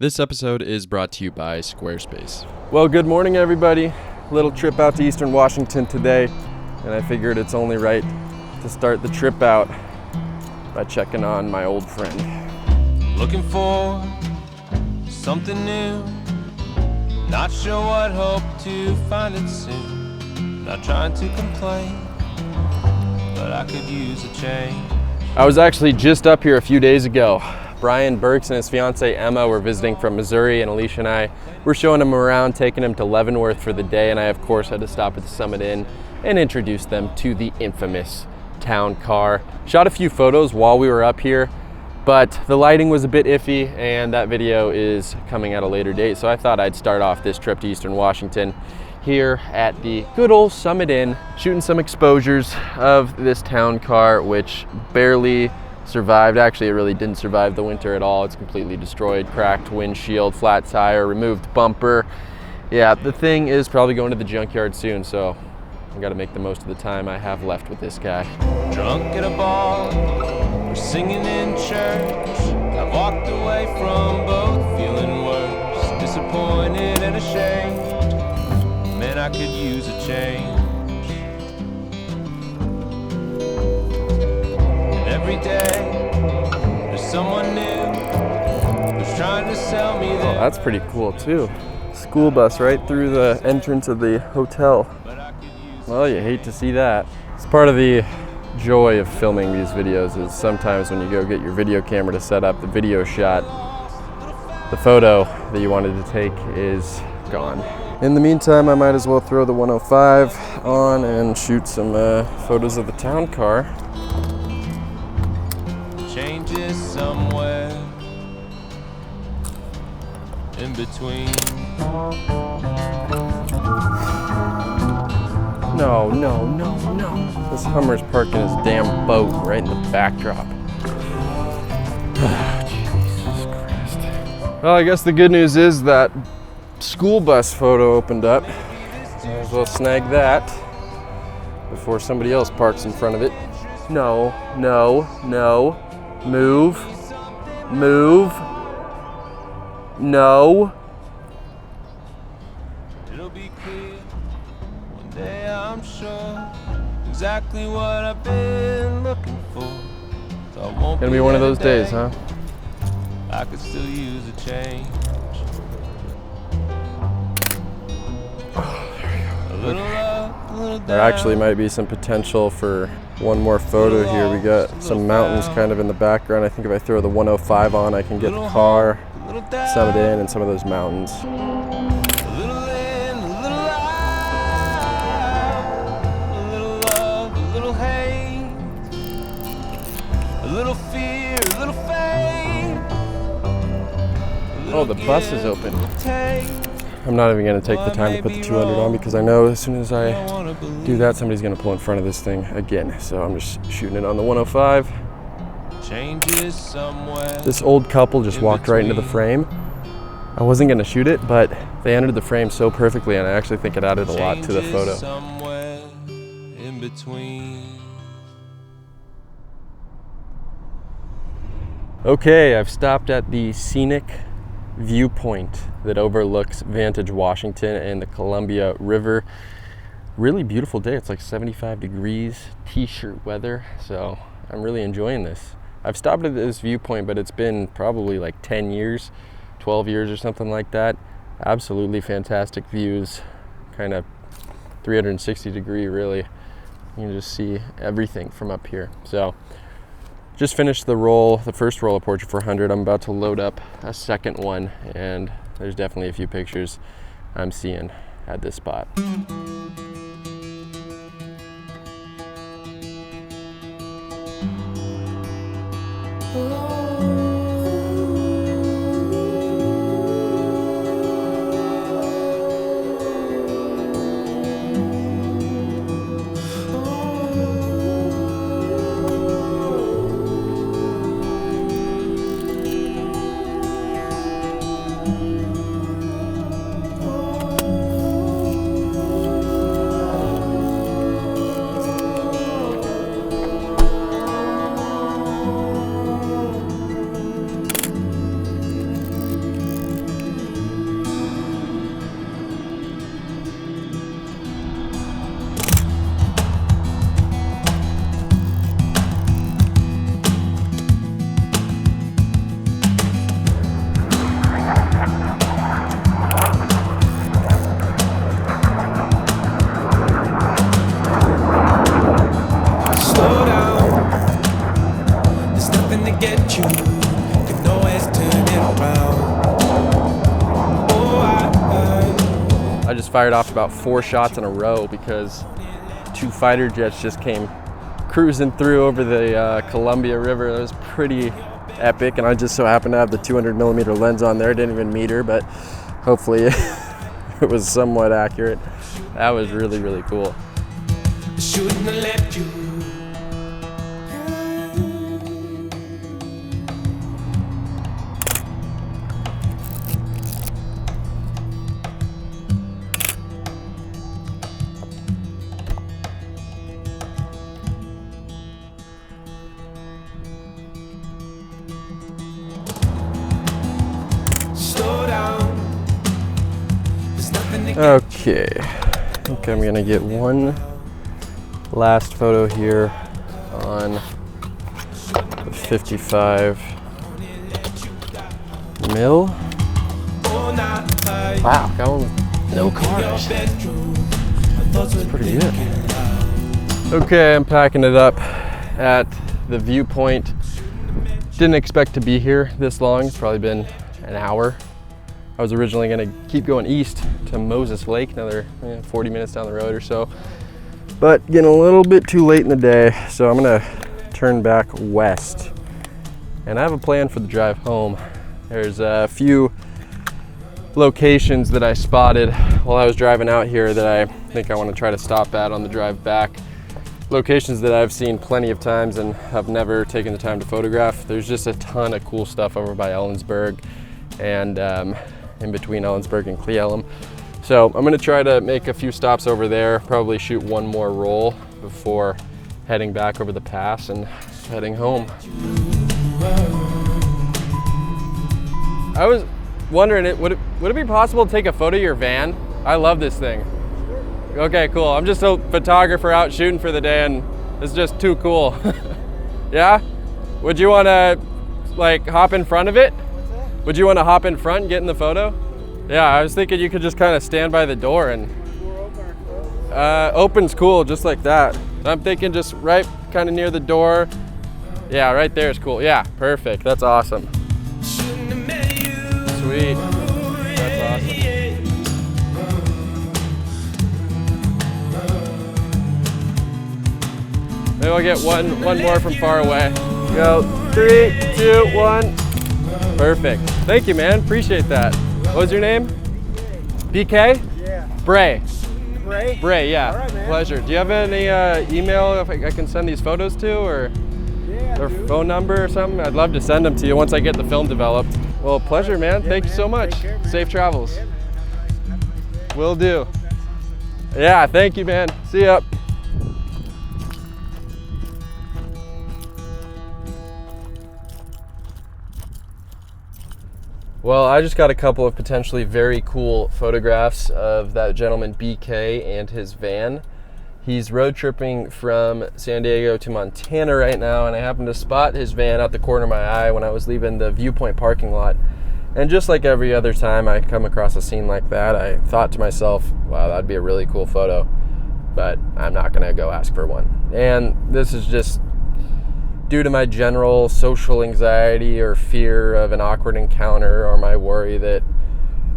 This episode is brought to you by Squarespace. Well, good morning, everybody. Little trip out to Eastern Washington today, and I figured it's only right to start the trip out by checking on my old friend. Looking for something new, not sure what, hope to find it soon. Not trying to complain, but I could use a change. I was actually just up here a few days ago. Brian Burks and his fiancee Emma were visiting from Missouri, and Alicia and I were showing him around, taking him to Leavenworth for the day, and I of course had to stop at the Summit Inn and introduce them to the infamous town car. Shot a few photos while we were up here, but the lighting was a bit iffy, and that video is coming at a later date, so I thought I'd start off this trip to Eastern Washington here at the good old Summit Inn, shooting some exposures of this town car, which barely survived. Actually, it really didn't survive the winter at all. It's completely destroyed, cracked windshield, flat tire, removed bumper. Yeah, the thing is probably going to the junkyard soon, so I gotta make the most of the time I have left with this guy. Drunk at a bar, or singing in church. I've walked away from both, feeling worse, disappointed and ashamed. Man, I could use a change. Every day, there's someone new who's trying to sell me Oh, that's pretty cool too. School bus right through the entrance of the hotel. Well, you hate to see that. It's part of the joy of filming these videos is sometimes when you go get your video camera to set up the video shot, the photo that you wanted to take is gone. In the meantime, I might as well throw the 105 on and shoot some photos of the town car. Changes somewhere in between. No. This Hummer's parking his damn boat right in the backdrop. Jesus Christ. Well, I guess the good news is that school bus photo opened up. Might as well snag that before somebody else parks in front of it. No. Move. No. It'll be clear one day, I'm sure, exactly what I've been looking for. So I won't Gonna be one of those days, huh? I could still use a change. A little up, a little down. There actually might be some potential for one more photo here. We got some mountains kind of in the background. I think if I throw the 105 on, I can get the car, Summit Inn, and some of those mountains. A little in, a little out, a little love, a little hate, a little fear, a little faith. Oh, the bus is open. I'm not even going to take the time to put the 200 on because I know as soon as I do that, somebody's going to pull in front of this thing again. So I'm just shooting it on the 105. Changes somewhere. This old couple just walked right into the frame. I wasn't going to shoot it, but they entered the frame so perfectly, and I actually think it added a lot to the photo. Somewhere in between. Okay, I've stopped at the Scenic viewpoint that overlooks Vantage, Washington and the Columbia River. Really beautiful day. It's like 75 degrees, t-shirt weather, so I'm really enjoying this. I've stopped at this viewpoint, but it's been probably like 10 years, 12 years or something like that. Absolutely fantastic views, kind of 360 degree really. You can just see everything from up here. So just finished the first roll of Portrait 400. I'm about to load up a second one, and there's definitely a few pictures I'm seeing at this spot. just fired off about 4 shots in a row because 2 fighter jets just came cruising through over the Columbia River. That was pretty epic, and I just so happened to have the 200mm lens on there. Didn't even meter, but hopefully it was somewhat accurate. That was really, really cool. Shouldn't have left you. Okay, I think I'm gonna get one last photo here on the 55 mil. Wow, got one with no cars. That's pretty good. Okay, I'm packing it up at the viewpoint. Didn't expect to be here this long. It's probably been an hour. I was originally gonna keep going east to Moses Lake, another 40 minutes down the road or so, but getting a little bit too late in the day, so I'm gonna turn back west. And I have a plan for the drive home. There's a few locations that I spotted while I was driving out here that I think I want to try to stop at on the drive back. Locations that I've seen plenty of times and have never taken the time to photograph. There's just a ton of cool stuff over by Ellensburg and in between Ellensburg and Cle Elum. So I'm gonna try to make a few stops over there, probably shoot one more roll before heading back over the pass and heading home. I was wondering, would it be possible to take a photo of your van? I love this thing. Okay, cool. I'm just a photographer out shooting for the day and it's just too cool. Yeah? Would you wanna like hop in front of it? Would you want to hop in front and get in the photo? Yeah, I was thinking you could just kind of stand by the door and... Open's cool, just like that. I'm thinking just right kind of near the door. Yeah, right there is cool. Yeah, perfect. That's awesome. Sweet. That's awesome. Maybe I'll get one more from far away. Go, 3, 2, 1. Perfect. Thank you, man. Appreciate that. What was your name? BK? Yeah. Brae. Brae? Brae, yeah. All right, man. Pleasure. Do you have any email if I can send these photos to, or phone number or something? I'd love to send them to you once I get the film developed. Well, pleasure, man. Yeah, thank you so much. Care, safe travels. Yeah, will do. Yeah, thank you, man. See ya. Well, I just got a couple of potentially very cool photographs of that gentleman BK and his van. He's road tripping from San Diego to Montana right now, and I happened to spot his van out the corner of my eye when I was leaving the viewpoint parking lot. And just like every other time I come across a scene like that, I thought to myself, wow, that'd be a really cool photo, but I'm not gonna go ask for one. And this is just due to my general social anxiety or fear of an awkward encounter, or my worry that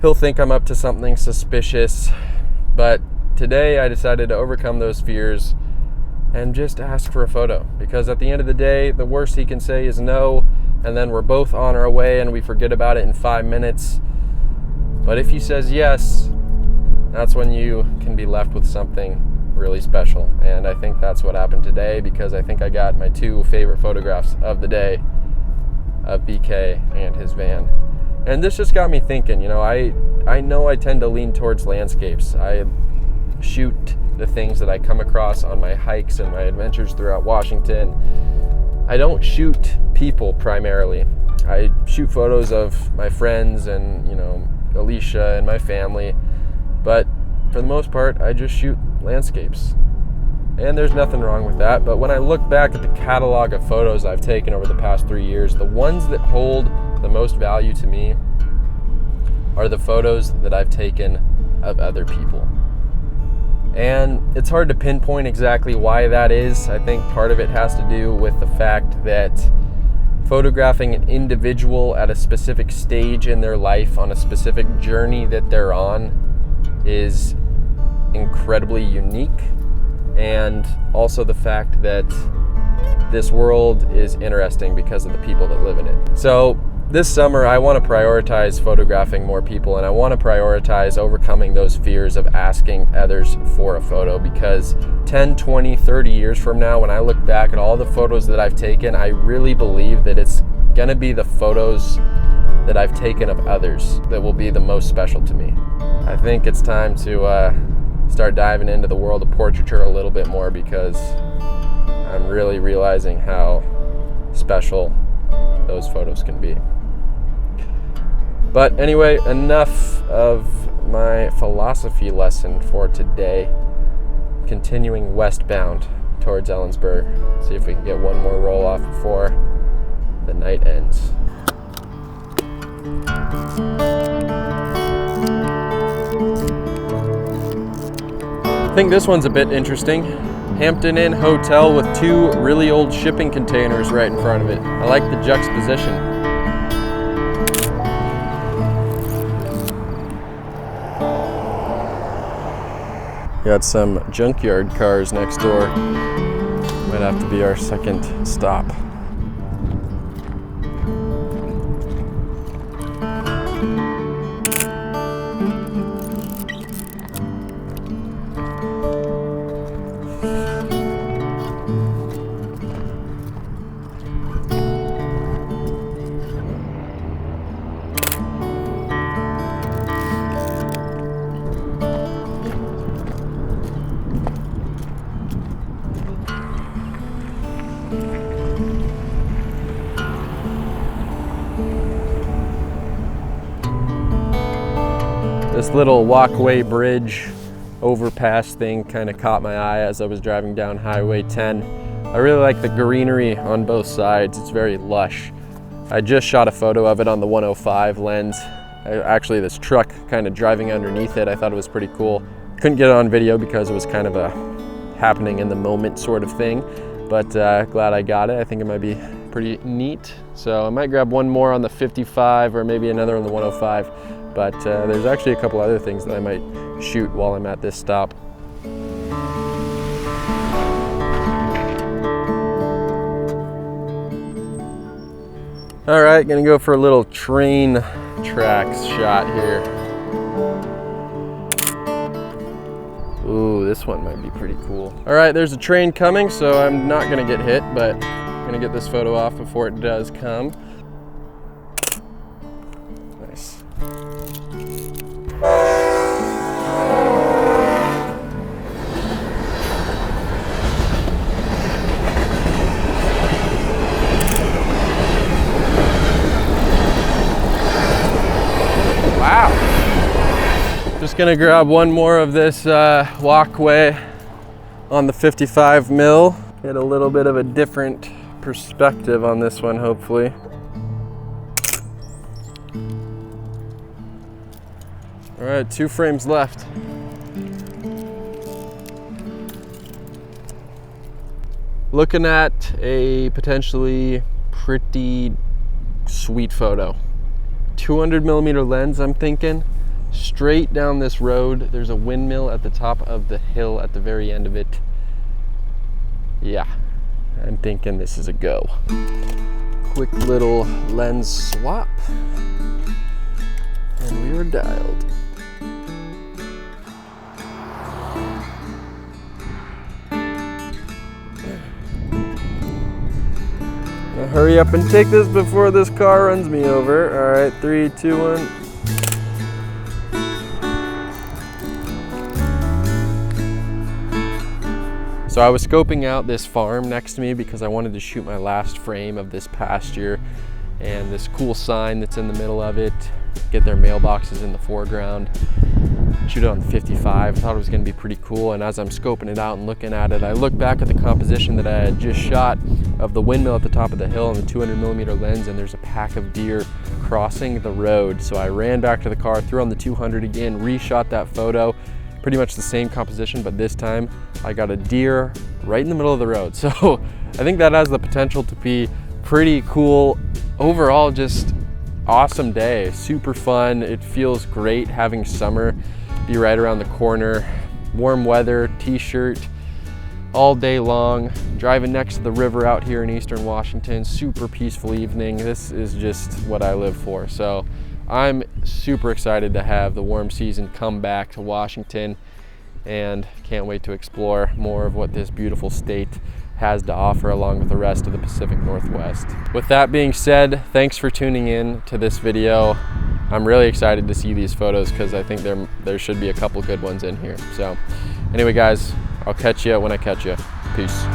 he'll think I'm up to something suspicious. But today I decided to overcome those fears and just ask for a photo, because at the end of the day, the worst he can say is no, and then we're both on our way and we forget about it in 5 minutes. But if he says yes, that's when you can be left with something really special. And I think that's what happened today, because I think I got my 2 favorite photographs of the day of BK and his van. And this just got me thinking, you know, I know I tend to lean towards landscapes. I shoot the things that I come across on my hikes and my adventures throughout Washington. I don't shoot people primarily. I shoot photos of my friends and, you know, Alicia and my family, but for the most part, I just shoot landscapes. And there's nothing wrong with that, but when I look back at the catalog of photos I've taken over the past 3 years, the ones that hold the most value to me are the photos that I've taken of other people. And it's hard to pinpoint exactly why that is. I think part of it has to do with the fact that photographing an individual at a specific stage in their life on a specific journey that they're on is incredibly unique, and also the fact that this world is interesting because of the people that live in it. So this summer, I want to prioritize photographing more people, and I want to prioritize overcoming those fears of asking others for a photo, because 10, 20, 30 years from now, when I look back at all the photos that I've taken, I really believe that it's going to be the photos that I've taken of others that will be the most special to me. I think it's time to start diving into the world of portraiture a little bit more, because I'm really realizing how special those photos can be. But anyway, enough of my philosophy lesson for today. Continuing westbound towards Ellensburg. See if we can get one more roll off before the night ends. I think this one's a bit interesting. Hampton Inn Hotel with two really old shipping containers right in front of it. I like the juxtaposition. Got some junkyard cars next door. Might have to be our second stop. This little walkway bridge overpass thing kind of caught my eye as I was driving down Highway 10. I really like the greenery on both sides. It's very lush. I just shot a photo of it on the 105 lens. Actually, this truck kind of driving underneath it, I thought it was pretty cool. Couldn't get it on video because it was kind of a happening in the moment sort of thing, but glad I got it. I think it might be pretty neat. So I might grab one more on the 55 or maybe another on the 105. But there's actually a couple other things that I might shoot while I'm at this stop. All right, gonna go for a little train tracks shot here. Ooh, this one might be pretty cool. All right, there's a train coming, so I'm not gonna get hit, but I'm gonna get this photo off before it does come. Nice. Just gonna grab one more of this walkway on the 55 mil. Get a little bit of a different perspective on this one, hopefully. All right, 2 frames left. Looking at a potentially pretty sweet photo. 200 millimeter lens, I'm thinking. Straight down this road, there's a windmill at the top of the hill at the very end of it. Yeah, I'm thinking this is a go. Quick little lens swap, and we are dialed. I'll hurry up and take this before this car runs me over. All right, 3, 2, 1. So I was scoping out this farm next to me because I wanted to shoot my last frame of this pasture and this cool sign that's in the middle of it, get their mailboxes in the foreground, shoot it on the 55. Thought it was gonna be pretty cool, and as I'm scoping it out and looking at it, I look back at the composition that I had just shot of the windmill at the top of the hill and the 200 millimeter lens, and there's a pack of deer crossing the road. So I ran back to the car, threw on the 200 again, reshot that photo. Pretty much the same composition, but this time I got a deer right in the middle of the road. So I think that has the potential to be pretty cool. Overall, just awesome day, super fun. It feels great having summer be right around the corner. Warm weather, t-shirt all day long, driving next to the river out here in Eastern Washington. Super peaceful evening. This is just what I live for. So I'm super excited to have the warm season come back to Washington, and can't wait to explore more of what this beautiful state has to offer along with the rest of the Pacific Northwest. With that being said, thanks for tuning in to this video. I'm really excited to see these photos because I think there should be a couple good ones in here. So anyway guys, I'll catch you when I catch you. Peace.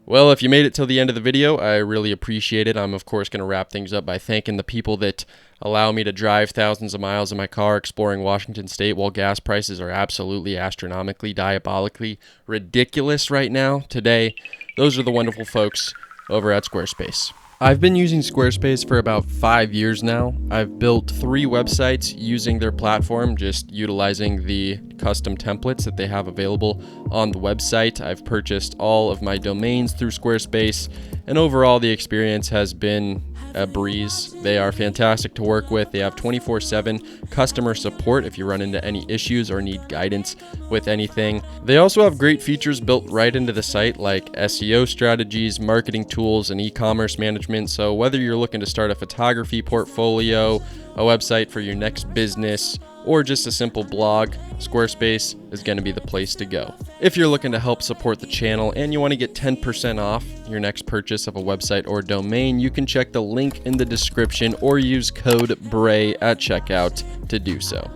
Well, if you made it till the end of the video, I really appreciate it. I'm, of course, going to wrap things up by thanking the people that allow me to drive thousands of miles in my car exploring Washington State while gas prices are absolutely astronomically, diabolically ridiculous right now. Today, those are the wonderful folks over at Squarespace. I've been using Squarespace for about 5 years now. I've built 3 websites using their platform, just utilizing the custom templates that they have available on the website. I've purchased all of my domains through Squarespace, and overall the experience has been a breeze. They are fantastic to work with. They have 24/7 customer support if you run into any issues or need guidance with anything. They also have great features built right into the site like SEO strategies, marketing tools, and e-commerce management. So whether you're looking to start a photography portfolio, a website for your next business, or just a simple blog, Squarespace is going to be the place to go. If you're looking to help support the channel and you want to get 10% off your next purchase of a website or domain, you can check the link in the description or use code BRAE at checkout to do so.